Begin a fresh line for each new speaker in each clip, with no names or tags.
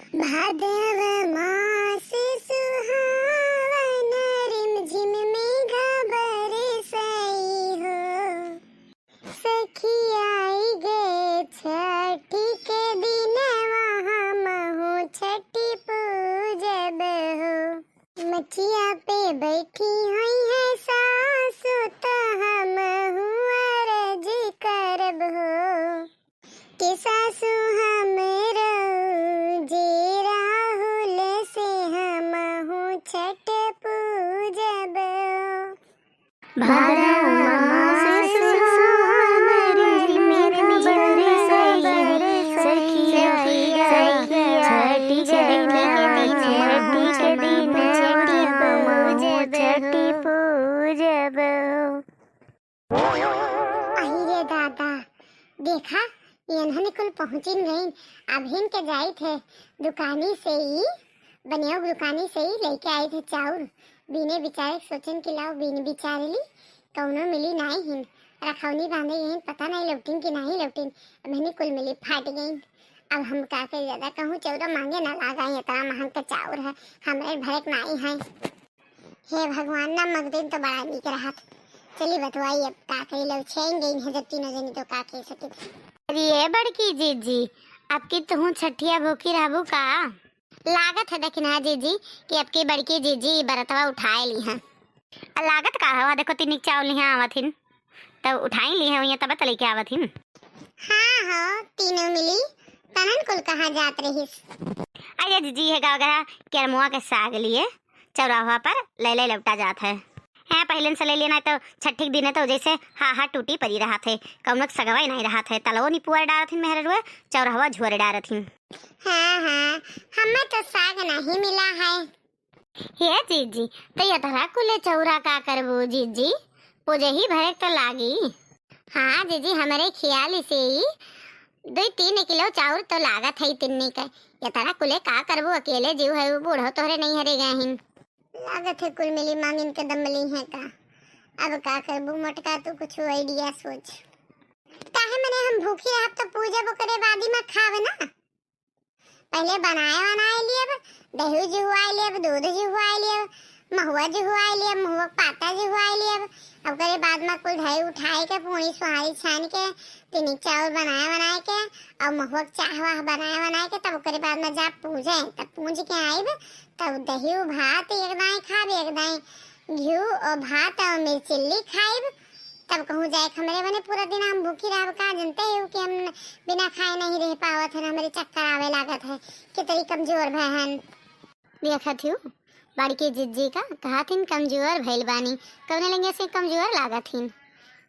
भादव मास सुहावन रिमझिम मेघ बरसई हो। सखी आई गे छठी के दिन वहाँ महू छठी पूजब हो। मचिया पे बैठी हुई है सासु तो हम अर्ज करब हो। के सासु हमरो जे राहुल से हमहु छठ पूजब हो। भादव मास सुहावन रिमझिम बरसई हो। सखी आई छठी के दिन छठी पूजब हो। अरे दादा देखा इन्होंने कुल पहुंची गई। अब के जाई थे दुकानी से ही बनिया दुकानी से ही लेके आए थे चाउर। बीने बेचारे सोचन कि लाओ बीने बेचारेली कौनो मिली नहीं हिन रखौनी बांधे यहीं पता नहीं लौटिन कि नहीं लौटिन। अब इन्हें कुल मिली फाट गई। अब हम का कर ज्यादा कहूँ चौरा मांगे ना लागा इतना महंग का चाउर है हमारे भरक नहीं है। हे भगवान ना मगदिन तो बड़ा निक रहा। चलिए बतवाई अब का करी लो छेन गई है जब तीनों जनी तो का कह सके।
अरे बड़की जीजी आपकी तुम छठिया भूखी रहबू का लागत है देखना जीजी कि आपकी बड़की जीजी बरतवा उठाए ली हैं। लागत का है देखो तीन चावल यहाँ आवत हिन तब उठाई ली है तब तले के आवत हिन।
हाँ हाँ तीनों मिली तनन कुल कहाँ जात रहीस।
अरे जीजी है गाँव केरमुआ के साग लिए चौराहा पर ले लपटा जात है पहले से ले लेना तो छठी दिन तो जैसे हा टूटी पड़ी रहा थे कौनक सगवाई नहीं रहा थे तलो नी पुअर डारत हिन मेहर रुए चौराहा झुअर डारत हिन।
हाँ हमें तो साग नहीं मिला है।
हे जीजी तो ये तरह कुले चौरा का करबू जीजी पूजे ही भरे तो लागी। हाँ जीजी हमारे ख्याल से ही 2-3 किलो चाउर तो लागत है तिन्नी का। ये तरह कुले का करबू अकेले जीव है बूढ़ो तोहरे नहीं हरे गए हिन।
लागत है कुल मिली मांगिन के दम मिली है का। अब का करबू मटका तू कुछ आइडिया सोच। काहे मने हम भूखी रहब तो पूजा करे बादी में खावे ना। पहले बनाए लिए दही जी हुआ लिए दूध जी हुआ लिए महुआ जी हुआ लिए महुआ पाता जी हुआ लिए अब करे बाद में कुल ढाई उठाए के पूरी सुहारी छान के तीन चावल बनाए के और महुआ चाहवा बनाए के तब करे बाद में जा पूजे तब पूज के आइब तब दही भात एक दाई खाब एक दाई घी और भात और मिर्चिल्ली खाइब तब कहूँ जाए हमारे बने पूरा दिन हम भूखी रह का जानते हो कि हम बिना खाए नहीं रह पावत है हमारे चक्कर आवे लागत है कितनी कमजोर बहन।
देखा थी बड़की जिज्जी का कहा थी कमजोर भइल बानी कौने लंगे से कमजोर लागत हिन।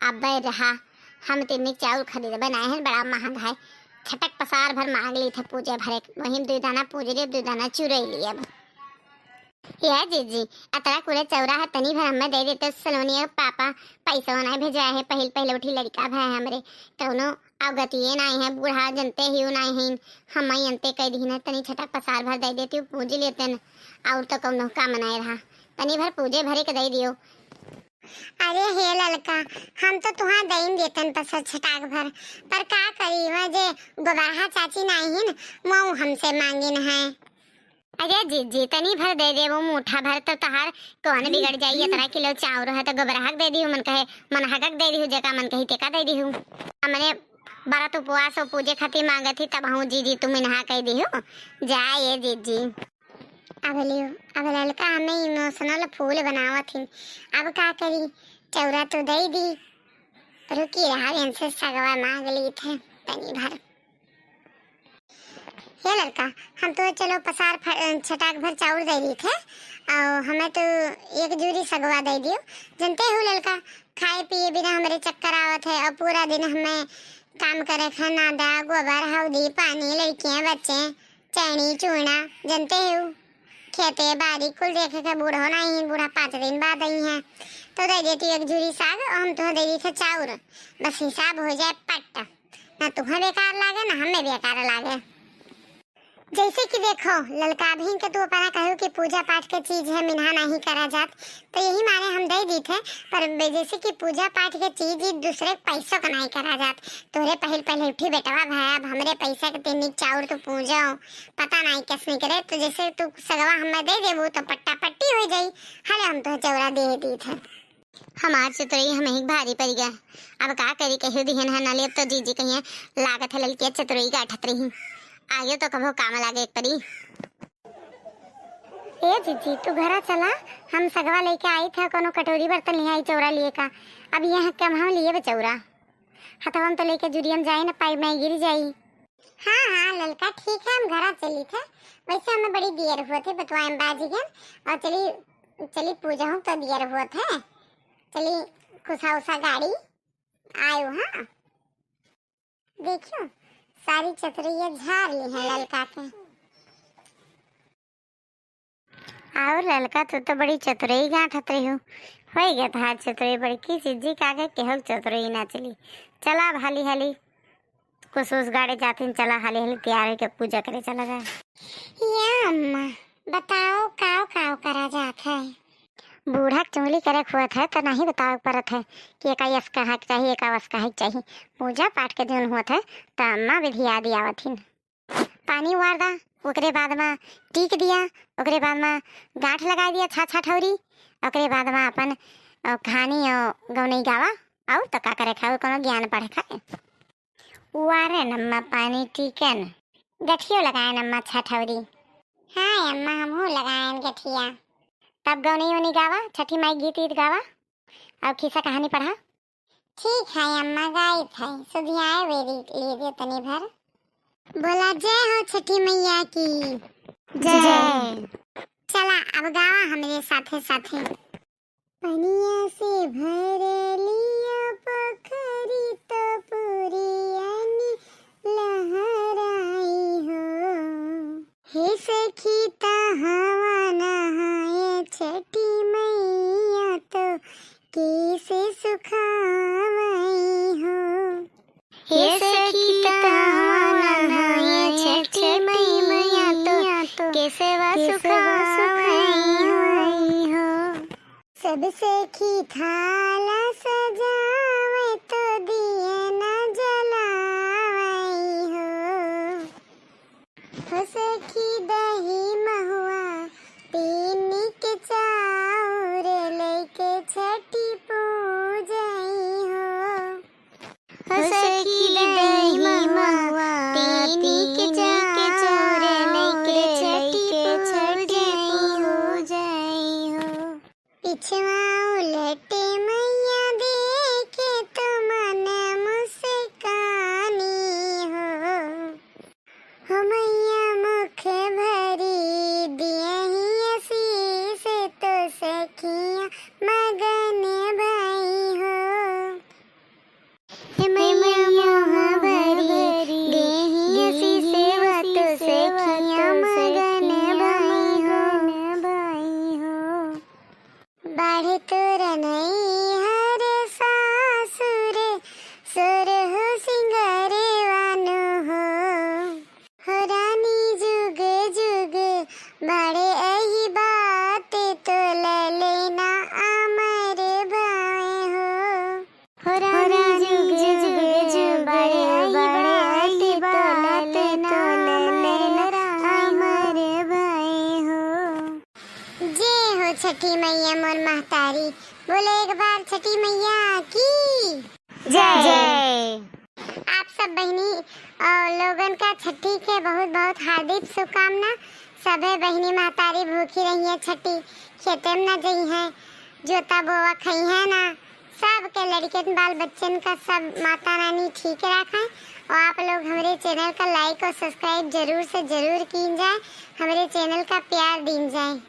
अब रहा हम तीन चाउर खरीद बनाए हैं बड़ा महंगा है छटक पसार भर मांग ली थे पूजे भरे वही 2 दाना पूज रही 2 दाना चुरई ली। अब यह जीजी अतरा कुले चौरा है तनी भर हमें दे देते सलोनी पापा पैसा नहीं भेजा है पहले उठी लड़का भाई हमरे कौनो अवगतिये नहीं है बूढ़ा जनते ही नहीं है हम अंते कह दी तनी छटक पसार भर दे देती पूज लेते न और तो कौनो काम नहीं रहा तनी भर पूजे भरे के दे दियो।
अरे हे ललका हम तो तुहां दईन देतन पसर छटाक भर पर का करी वजे गोबरहा चाची नहीं हिन मऊ हमसे मांगिन है।
अरे जीजी तनी भर दे दे वो मुठा भर तो तहार कौन बिगड़ जाइए 3 किलो चाउर है तो गोबरहा दे दी मन कहे मन हगक दे दी जका मन कही तेका दे दी हमने बारात उपवास और पूजे खातिर मांगा थी तब हूँ जीजी तुम नहा कह दी हो जाए जीजी।
अब ललका हमें इमोशनल फूल बनावत थी अब का करी चौरा तो दे दी रुकी रहा इनसे सगवा मांग ली थे तनी भर। ये लड़का हम तो चलो पसार छटाक भर चाउर दे दी थे और हमें तो 1 जूरी सगवा दे दियो जनते हो लड़का खाए पिए बिना हमारे चक्कर आवत है और पूरा दिन हमें काम करे खाना दा गोबर हल्दी पानी लड़कियां बच्चे चैनी चूना जनते हो खेते बाड़ी कुल देखे के बूढ़ा नहीं बूढ़ा 5 दिन बाद आई है तो दे देती 1 जूरी साग और हम तो दे दी थे चाउर बस हिसाब हो जाए पट्टा ना तुम्हें बेकार लागे ना हमें बेकार लागे। जैसे कि देखो ललका बहन के तू अपना कहू कि पूजा पाठ के चीज है मिन्हा नहीं करा जात, तो यही माने हम दे दी थे। पर जैसे कि पूजा पाठ के चीज ही दूसरे पैसों का नहीं करा जात। तोरे पहले उठी बेटवा भाई, अब हमरे पैसा के तेनिक चाउर तो पूजा पता नहीं कैसे करे, तो जैसे तू सगवा हमें दे देबू तो पट्टा पट्टी हो जाई। हले हम तो चौरा दे दी थे।
हमार चतुरई हमें ही भारी पड़ गया। अब का करी, कहू दिहन है ना ले तो जीजी कहिए लागत है ललकी चतुरई का ठत रही। आगे तो कभो काम लागे एक परी।
ए जीजी तू घरा चला, हम सगवा लेके आई थे, कोनो कटोरी बर्तन ले आई चौरा लिए का। अब यहाँ कम हम लिए बचौरा हथवा तो लेके जुरियम जाए ना पाई में गिर जाई। हाँ हाँ ललका ठीक है, हम घरा चली थे। वैसे हमें बड़ी देर हुए थे बतवाएं बाजीगन, और चली पूजा हूँ तो देर हुए थे। चली कुसा उसा गाड़ी आयो। हाँ देखियो सारी चतुरैया झाड़ ली है ललका के।
और ललका तो बड़ी चतुरई गांठ रही हूँ। हो गया था चतुरई बड़ी की चीजी का के केहल चतुरई ना चली। चला अब हाली हाली कुछ उस गाड़ी जाती, चला हाली हाली तैयार होके पूजा करे चला जाए।
या अम्मा बताओ काव काव करा जात है।
बूढ़ा चुंगली करे खुआत है तो नहीं बताओ परत है कि एक यस कहा चाहिए एक अवस कहा चाहिए। पूजा पाठ के दिन हुआ है तो अम्मा विधि आदि आवथिन। पानी उवार दा, ओकरे बाद में टीक दिया, ओकरे बाद में गांठ लगा दिया छा ठौरी, ओकरे बाद में अपन कहानी और गौनी गावा और तो का करे खाओ कोनो ज्ञान पढ़े खाए। उवारे नम्मा पानी टीकन गठियो लगाए नम्मा छा ठौरी।
हाँ अम्मा हमहू लगाएन गठिया।
तब गौनी उनी गावा, छठी माई गीत वीत गावा और खिस्सा कहानी पढ़ा।
ठीक है अम्मा गाई थे सुधियाए वेरी लीजिए तनी भर। बोला जय हो छठी मैया की
जय।
चला अब गावा हमारे साथे साथे। पनिया से भर लिया पोखरी तो पुरियानी लहराई हो। हे सखी हवा नहाए छठी मैया तो कैसे सुखावई हो।
हे सखी हवा नहाए छठी मैया तो कैसे वा सुखावई हो।
सब सखी थाला सजावे तो दिए न जलावई हो सखी दही महुआ तीन के चाउर लेके छठी पूजई हो
सखी दही महुआ तीन के चाउर लेके छठी पूजई हो।
पिछवा उलटे मैया देखे तो मन मुस्कानी हो मैया मुख भरी दिए शीश तो सखिया मगन भई हो।
मैया भरी देहि शीश तो सखिया मगन भई हो।
बाढ़ तोर नहीं हर सासुर सुर हो सिंगारे वानो हो रानी जुग जुग बड़े अही बात तो ले लेना अमर भाई हो
रानी जुग जुग बड़े अही बात तो ले लेना अमर भाई हो।
जय हो छठी मैया मोर महतारी। बोलो एक बार छठी मैया की
जय।
आप सब बहनी और लोगन का छठी के बहुत बहुत हार्दिक शुभकामना। सभी बहनी महतारी भूखी रही है छठी, खेते में न गई है, जोता बोवा खई है ना। सब के लड़के बाल बच्चन का सब माता रानी ठीक रखें। और आप लोग हमारे चैनल का लाइक और सब्सक्राइब जरूर से जरूर की जाए, हमारे चैनल का प्यार दी जाए।